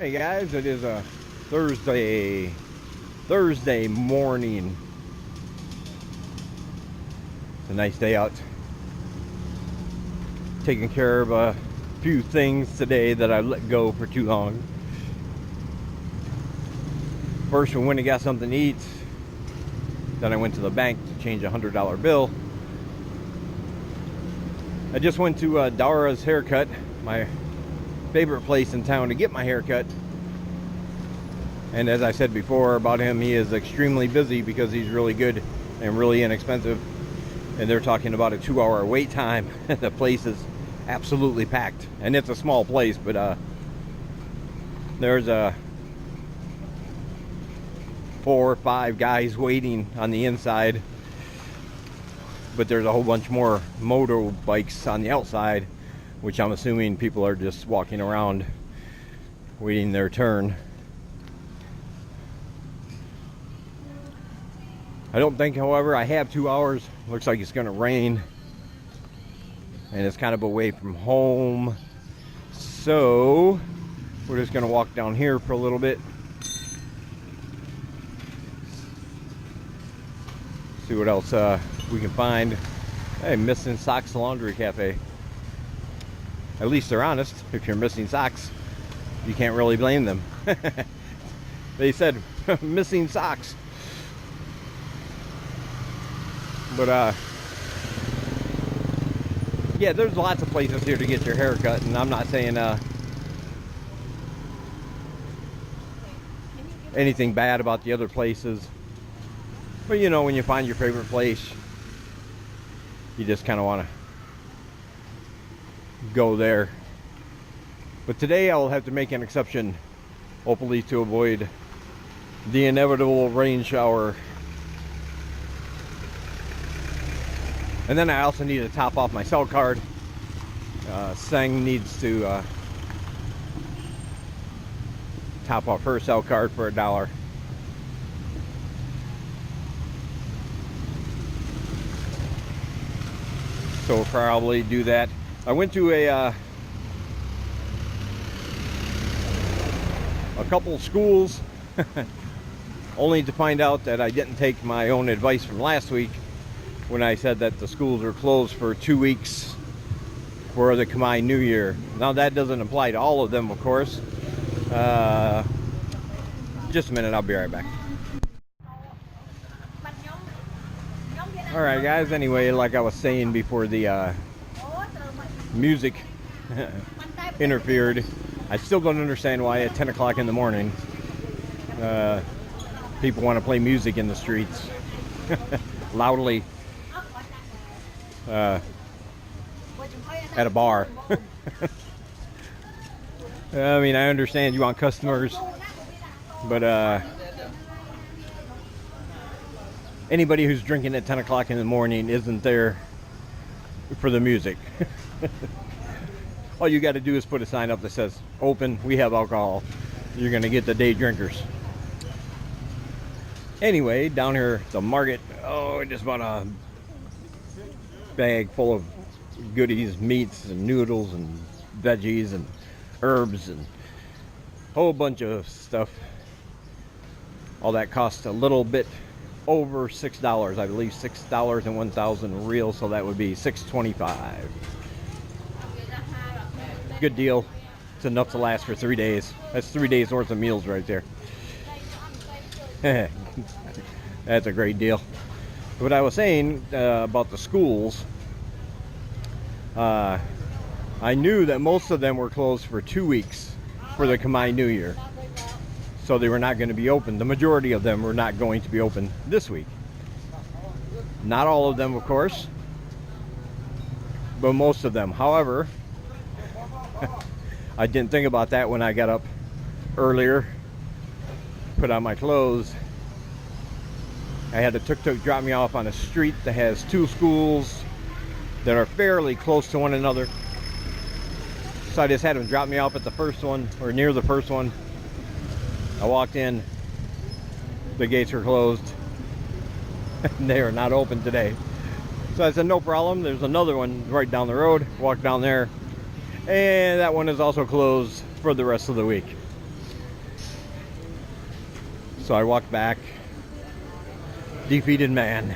Hey guys, it is a Thursday morning. It's a nice day out. Taking care of a few things today that I let go for too long. First, we went and got something to eat. Then I went to the bank to change a $100 bill. I just went to Dara's haircut, my favorite place in town to get my haircut. And as I said before about him, he is extremely busy because he's really good and really inexpensive. And they're talking about a 2-hour wait time. The place is absolutely packed, and it's a small place, but there's 4 or 5 guys waiting on the inside, but there's a whole bunch more motorbikes on the outside, which I'm assuming people are just walking around waiting their turn. I don't think, however, I have 2 hours. Looks like it's gonna rain, and it's kind of away from home, so we're just gonna walk down here for a little bit, see what else we can find. Hey, Missing Socks Laundry Cafe. At least they're honest. If you're missing socks, you can't really blame them. They said missing socks, but yeah, there's lots of places here to get your hair cut, and I'm not saying anything bad about the other places, but you know, when you find your favorite place, you just kind of want to go there. But today I'll have to make an exception, hopefully to avoid the inevitable rain shower. And then I also need to top off my cell card. Sang needs to top off her cell card for $1. So we'll probably do that. I went to a couple schools only to find out that I didn't take my own advice from last week when I said that the schools are closed for 2 weeks for the Khmer New Year. Now that doesn't apply to all of them, of course. Just a minute, I'll be right back. Alright guys, anyway, like I was saying before the music interfered, I still don't understand why at 10 o'clock in the morning people want to play music in the streets loudly at a bar. I mean, I understand you want customers, but anybody who's drinking at 10 o'clock in the morning isn't there for the music. All you got to do is put a sign up that says, "Open, we have alcohol." You're going to get the day drinkers. Anyway, down here at the market, I just bought a bag full of goodies, meats and noodles and veggies and herbs and a whole bunch of stuff. All that cost a little bit over $6, I believe $6 and 1,000 real, so that would be $6.25. Good deal. It's enough to last for 3 days. That's 3 days worth of meals right there. That's a great deal. What I was saying about the schools, I knew that most of them were closed for 2 weeks for the Khmer New Year. So they were not going to be open. The majority of them were not going to be open this week. Not all of them, of course, but most of them. However, I didn't think about that when I got up earlier, put on my clothes. I had a tuk-tuk drop me off on a street that has 2 schools that are fairly close to one another. So I just had him drop me off at the first one, or near the first one. I walked in, the gates were closed. They are not open today. So I said, no problem. There's another one right down the road. Walked down there, and that one is also closed for the rest of the week. So I walked back, defeated man.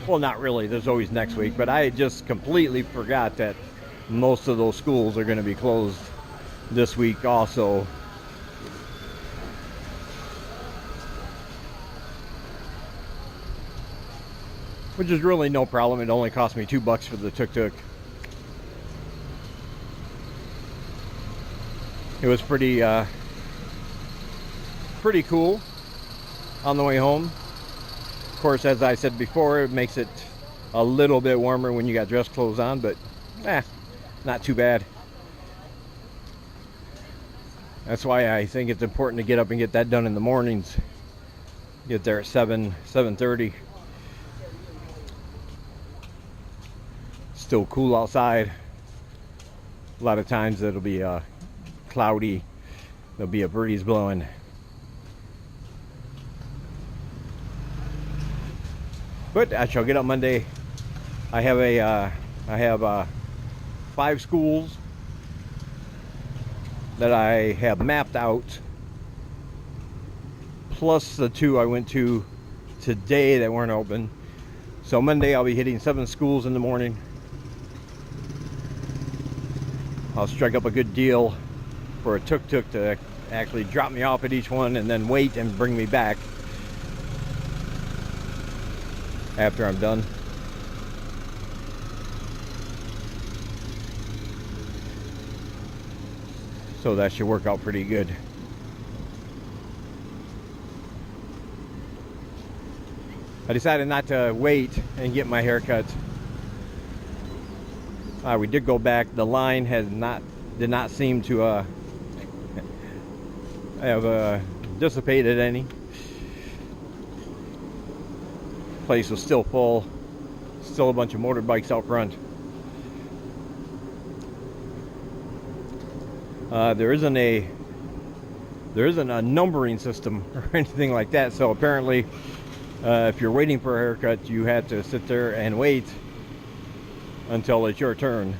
Well, not really, there's always next week, but I just completely forgot that most of those schools are going to be closed this week also. Which is really no problem. It only cost me $2 for the tuk-tuk. It was pretty cool on the way home. Of course, as I said before, it makes it a little bit warmer when you got dress clothes on, but not too bad. That's why I think it's important to get up and get that done in the mornings. Get there at 7:30. Still cool outside. A lot of times it'll be cloudy. There'll be a breeze blowing. But I shall get up Monday. I have 5 schools that I have mapped out, plus the 2 I went to today that weren't open. So Monday I'll be hitting 7 schools in the morning. I'll strike up a good deal for a tuk-tuk to actually drop me off at each one and then wait and bring me back after I'm done. So that should work out pretty good. I decided not to wait and get my hair cut. We did go back. The line did not seem to have dissipated any. Place was still full. Still a bunch of motorbikes out front. There isn't a numbering system or anything like that. So apparently, if you're waiting for a haircut, you have to sit there and wait until it's your turn.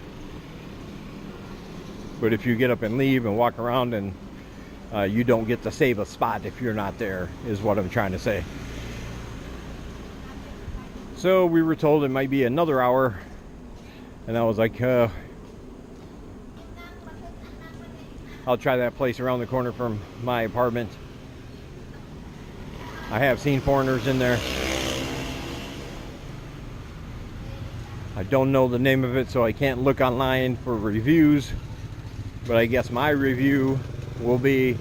But if you get up and leave and walk around, and you don't get to save a spot if you're not there, is what I'm trying to say. So we were told it might be another hour, and I was like, I'll try that place around the corner from my apartment. I have seen foreigners in there. I don't know the name of it, so I can't look online for reviews, but I guess my review will be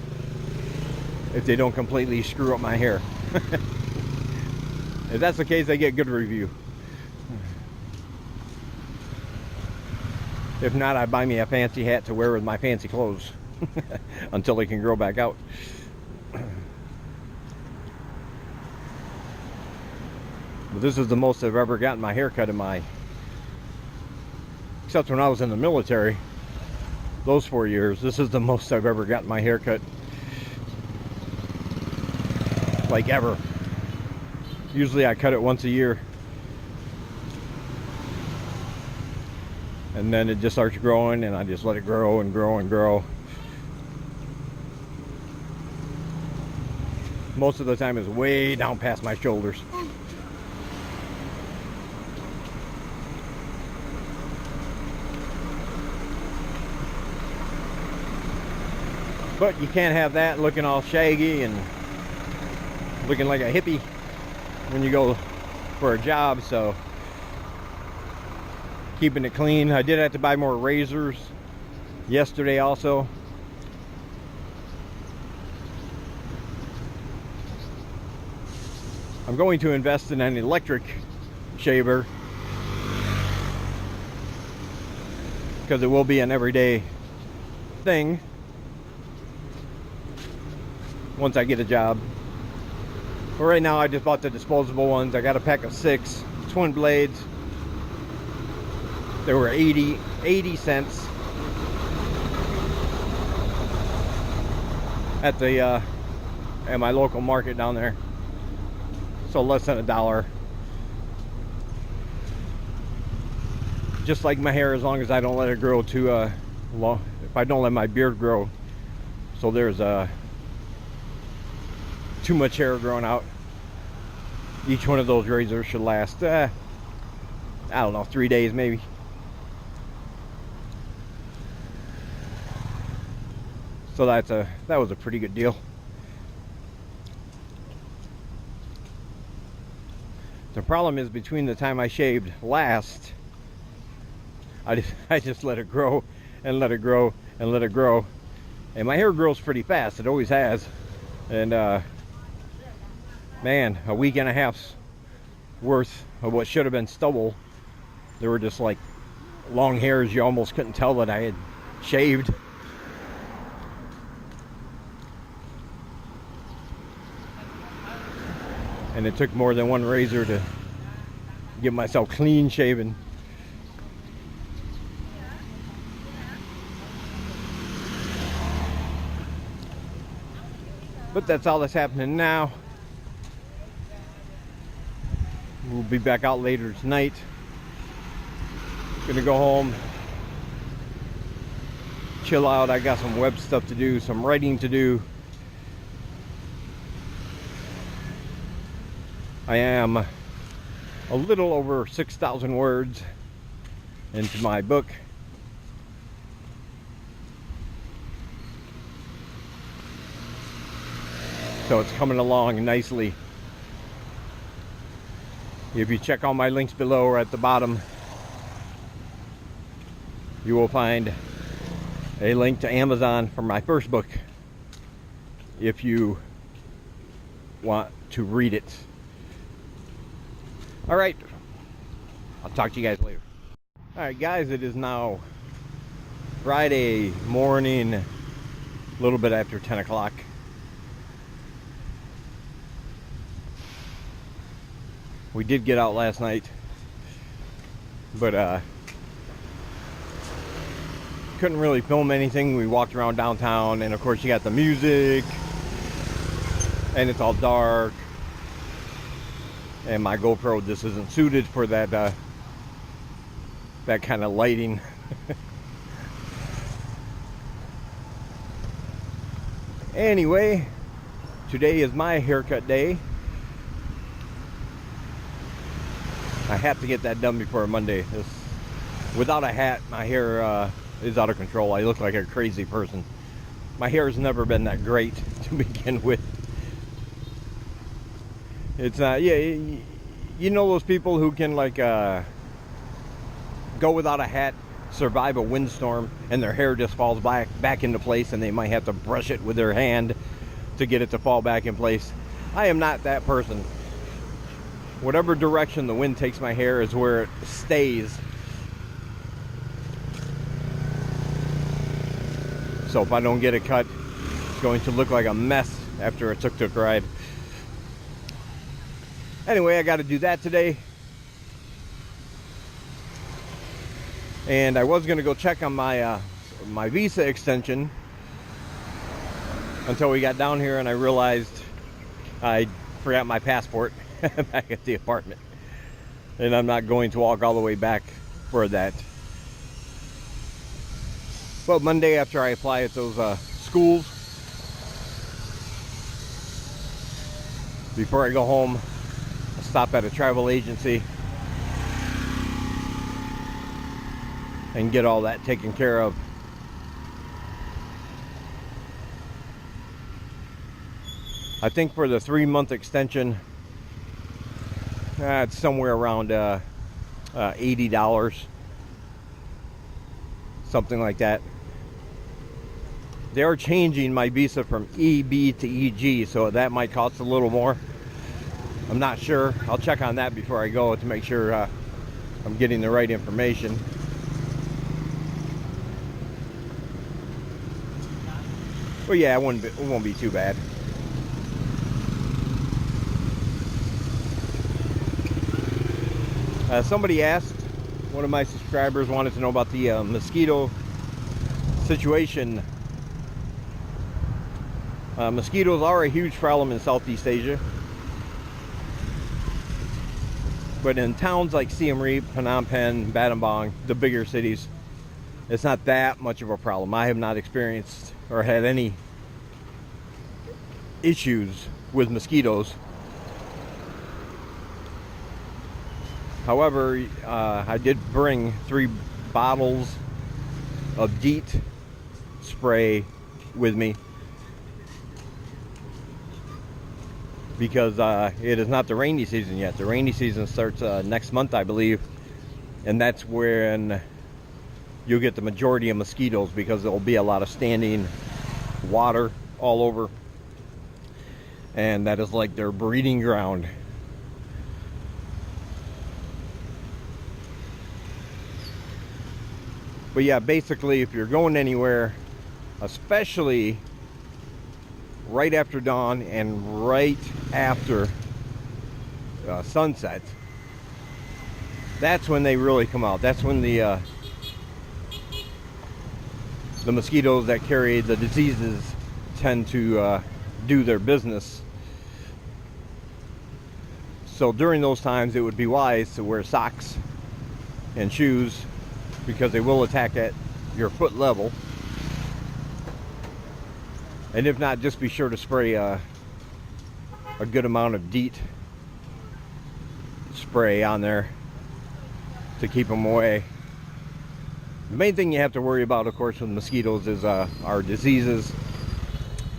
if they don't completely screw up my hair. If that's the case, I get good review. If not, I buy me a fancy hat to wear with my fancy clothes until they can grow back out. But this is the most I've ever gotten my hair cut in my, except when I was in the military, those 4 years. This is the most I've ever gotten my hair cut, like ever. Usually I cut it once a year, and then it just starts growing, and I just let it grow and grow and grow. Most of the time it's way down past my shoulders. But you can't have that looking all shaggy and looking like a hippie when you go for a job, so keeping it clean. I did have to buy more razors yesterday also. I'm going to invest in an electric shaver because it will be an everyday thing once I get a job. But right now I just bought the disposable ones. I got a pack of 6 twin blades. They were 80 cents at the at my local market down there. So less than $1. Just like my hair, as long as I don't let it grow too long. If I don't let my beard grow. So there's too much hair growing out. Each one of those razors should last, I don't know, 3 days maybe. So that was a pretty good deal. The problem is, between the time I shaved last, I just let it grow and let it grow and let it grow. And my hair grows pretty fast. It always has. And man, a week and a half's worth of what should have been stubble. There were just like long hairs. You almost couldn't tell that I had shaved. And it took more than one razor to get myself clean shaven. But that's all that's happening now. We'll be back out later tonight. Gonna go home, chill out. I got some web stuff to do, some writing to do. I am a little over 6,000 words into my book. So it's coming along nicely. If you check all my links below or at the bottom, you will find a link to Amazon for my first book if you want to read it. All right, I'll talk to you guys later. All right, guys, it is now Friday morning, a little bit after 10 o'clock. We did get out last night, but couldn't really film anything. We walked around downtown, and of course you got the music, and it's all dark. And my GoPro just isn't suited for that that kind of lighting. Anyway, today is my haircut day. I have to get that done before Monday. Without a hat, my hair is out of control. I look like a crazy person. My hair has never been that great to begin with. It's yeah, you know those people who can like go without a hat, survive a windstorm, and their hair just falls back into place, and they might have to brush it with their hand to get it to fall back in place. I am not that person. Whatever direction the wind takes my hair is where it stays. So if I don't get it cut, it's going to look like a mess after a tuk-tuk ride. Anyway, I got to do that today. And I was going to go check on my my visa extension until we got down here, and I realized I forgot my passport back at the apartment, and I'm not going to walk all the way back for that. But Monday, after I apply at those schools, before I go home, I'll stop at a travel agency and get all that taken care of. I think for the 3-month extension, it's somewhere around $80, something like that. They're changing my visa from EB to EG, so that might cost a little more. I'm not sure. I'll check on that before I go to make sure I'm getting the right information. Well, yeah, it won't be too bad. Somebody asked, one of my subscribers wanted to know about the mosquito situation. Mosquitoes are a huge problem in Southeast Asia. But in towns like Siem Reap, Phnom Penh, Battambang, the bigger cities, it's not that much of a problem. I have not experienced or had any issues with mosquitoes. However, I did bring 3 bottles of DEET spray with me because it is not the rainy season yet. The rainy season starts next month, I believe, and that's when you'll get the majority of mosquitoes, because there'll be a lot of standing water all over, and that is like their breeding ground. But yeah, basically, if you're going anywhere, especially right after dawn and right after sunset, that's when they really come out. That's when the mosquitoes that carry the diseases tend to do their business. So during those times, it would be wise to wear socks and shoes, because they will attack at your foot level. And if not, just be sure to spray a good amount of DEET spray on there to keep them away. The main thing you have to worry about, of course, with mosquitoes is our diseases.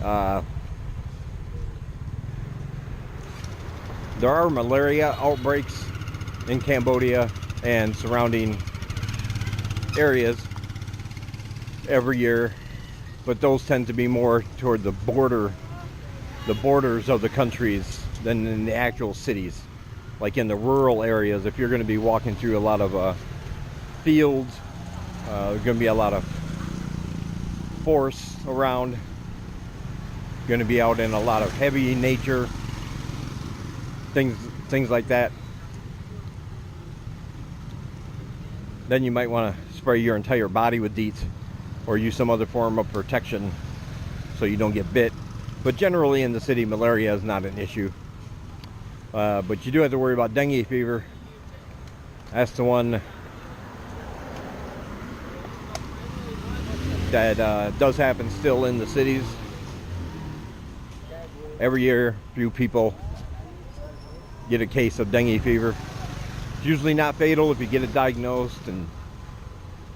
There are malaria outbreaks in Cambodia and surrounding areas every year, but those tend to be more toward the borders of the countries than in the actual cities. Like in the rural areas, if you're going to be walking through a lot of fields, there's going to be a lot of forests around, going to be out in a lot of heavy nature, things like that, then you might want to spray your entire body with DEET or use some other form of protection so you don't get bit. But generally in the city, malaria is not an issue. But you do have to worry about dengue fever. That's the one that does happen still in the cities. Every year, few people get a case of dengue fever. It's usually not fatal if you get it diagnosed, and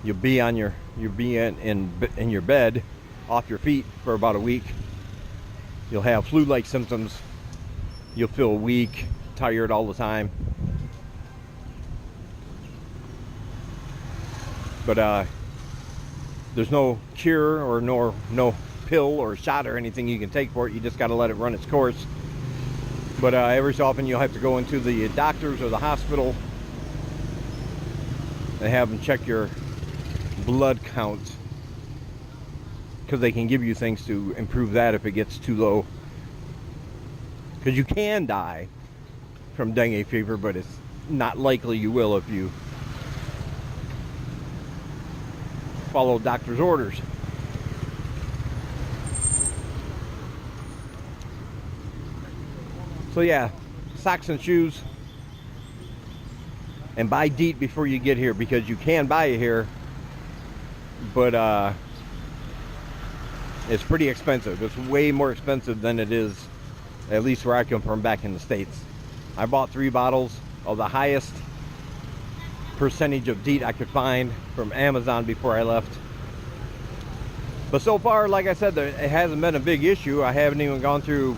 you'll be in your bed off your feet for about a week. You'll have flu-like symptoms. You'll feel weak, tired all the time. But there's no cure or no pill or shot or anything you can take for it. You just got to let it run its course. But every so often you'll have to go into the doctors or the hospital and have them check your blood count, because they can give you things to improve that if it gets too low. Because you can die from dengue fever, but it's not likely you will if you follow doctor's orders. So yeah, socks and shoes, and buy DEET before you get here, because you can buy it here, but it's pretty expensive. It's way more expensive than it is, at least where I come from back in the States. I bought 3 bottles of the highest percentage of DEET I could find from Amazon before I left. But so far, like I said, it hasn't been a big issue. I haven't even gone through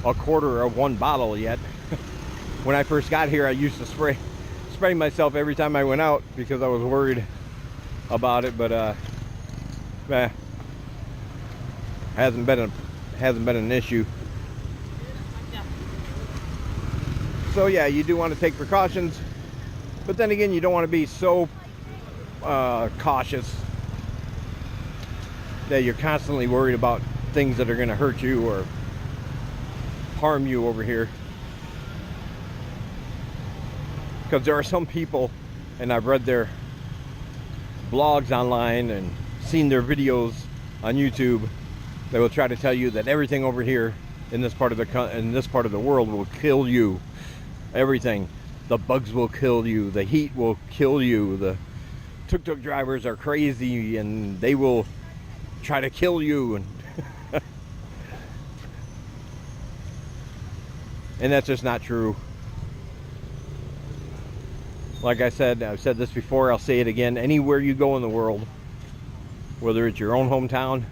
a quarter of 1 bottle yet. When I first got here, I used to spray myself every time I went out because I was worried about it, but hasn't been an issue. So yeah, you do want to take precautions, but then again, you don't want to be so cautious that you're constantly worried about things that are going to hurt you or harm you over here. Because there are some people, and I've read their blogs online and seen their videos on YouTube, that will try to tell you that everything over here in this part of the world will kill you. Everything. The bugs will kill you. The heat will kill you. The tuk-tuk drivers are crazy and they will try to kill you. And And that's just not true. Like I said, I've said this before, I'll say it again. Anywhere you go in the world, whether it's your own hometown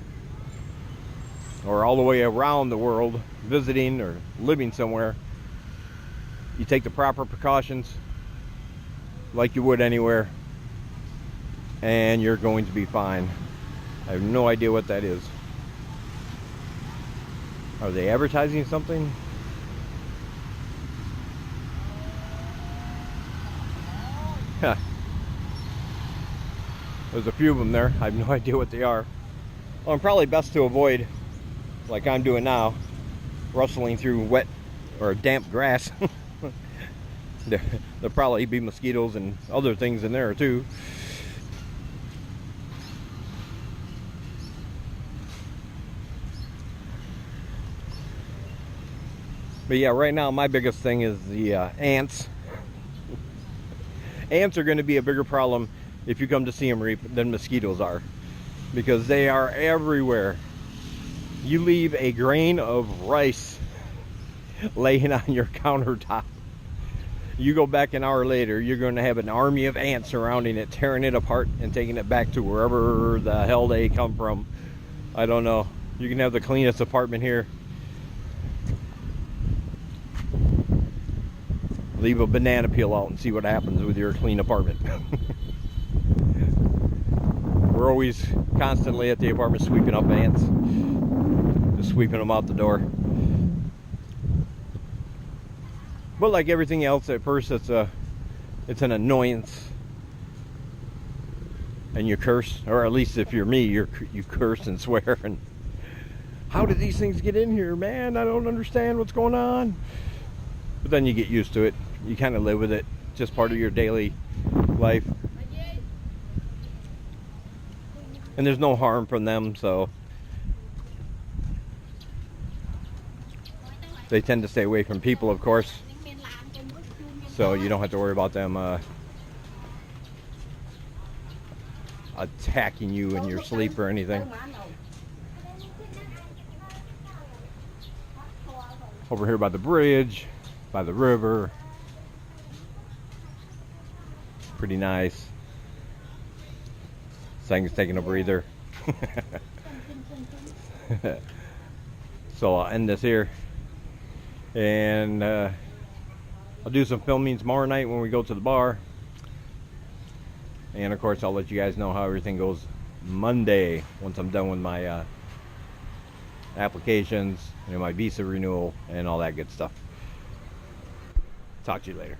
or all the way around the world, visiting or living somewhere, you take the proper precautions like you would anywhere, and you're going to be fine. I have no idea what that is. Are they advertising something? Huh. There's a few of them there. I have no idea what they are. Well, I'm probably best to avoid, like I'm doing now, rustling through wet or damp grass. There'll probably be mosquitoes and other things in there too. But yeah, right now my biggest thing is the ants. Ants are going to be a bigger problem if you come to Siem Reap than mosquitoes are, because they are everywhere. You leave a grain of rice laying on your countertop, you go back an hour later, you're going to have an army of ants surrounding it, tearing it apart and taking it back to wherever the hell they come from. I don't know. You can have the cleanest apartment here, leave a banana peel out and see what happens with your clean apartment. We're always constantly at the apartment sweeping up ants, just sweeping them out the door. But like everything else, at first it's an annoyance, and you curse, or at least if you're me, you curse and swear. And how did these things get in here, man? I don't understand what's going on. But then you get used to it. You kind of live with it. It's just part of your daily life. And there's no harm from them, so they tend to stay away from people, of course. So you don't have to worry about them attacking you in your sleep or anything. Over here by the bridge, by the river. Pretty nice. Thing's taking a breather. So I'll end this here, and I'll do some filming tomorrow night when we go to the bar, and of course I'll let you guys know how everything goes Monday once I'm done with my applications and my visa renewal and all that good stuff. Talk to you later.